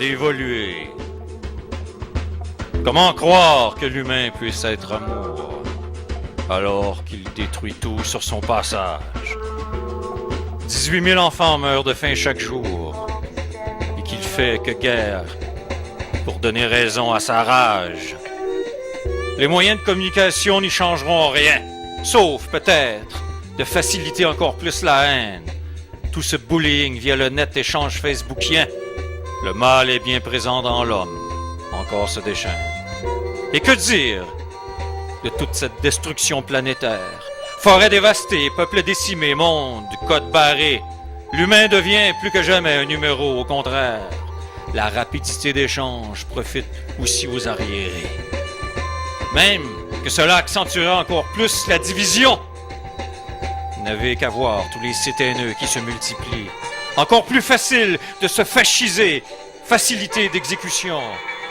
d'évoluer. Comment croire que l'humain puisse être amour alors qu'il détruit tout sur son passage? 18 000 enfants meurent de faim chaque jour et qu'il fait que guerre pour donner raison à sa rage. Les moyens de communication n'y changeront rien, sauf peut-être de faciliter encore plus la haine. Tout ce bullying via le net échange facebookien. Le mal est bien présent dans l'homme, encore se déchaîne. Et que dire de toute cette destruction planétaire? Forêts dévastées, peuples décimés, monde, code barré. L'humain devient plus que jamais un numéro, au contraire. La rapidité d'échange profite aussi aux arriérés. Même que cela accentuera encore plus la division. Vous n'avez qu'à voir tous les sites haineux qui se multiplient. Encore plus facile de se fasciser, facilité d'exécution,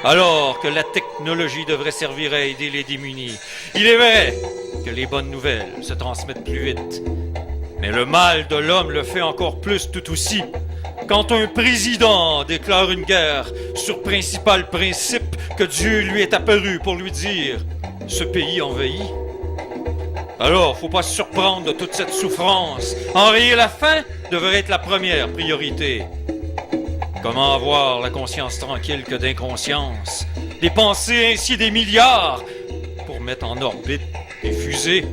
alors que la technologie devrait servir à aider les démunis. Il est vrai que les bonnes nouvelles se transmettent plus vite. Mais le mal de l'homme le fait encore plus tout aussi. Quand un président déclare une guerre sur principal principe que Dieu lui est apparu pour lui dire « Ce pays envahi », alors faut pas se surprendre de toute cette souffrance. Enrayer la faim devrait être la première priorité. Comment avoir la conscience tranquille que d'inconscience? Dépenser ainsi des milliards pour mettre en orbite des fusées,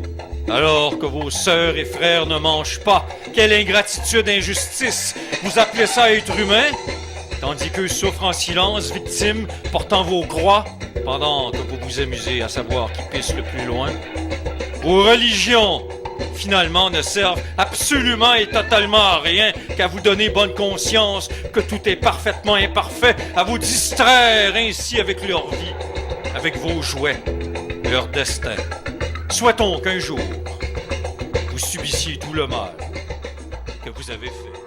alors que vos sœurs et frères ne mangent pas. Quelle ingratitude, injustice! Vous appelez ça être humain? Tandis qu'eux souffrent en silence, victimes, portant vos croix, pendant que vous vous amusez à savoir qui pisse le plus loin. Vos religions, finalement, ne servent absolument et totalement à rien qu'à vous donner bonne conscience que tout est parfaitement imparfait, à vous distraire ainsi avec leur vie, avec vos jouets, leur destin. Souhaitons qu'un jour, vous subissiez tout le mal que vous avez fait.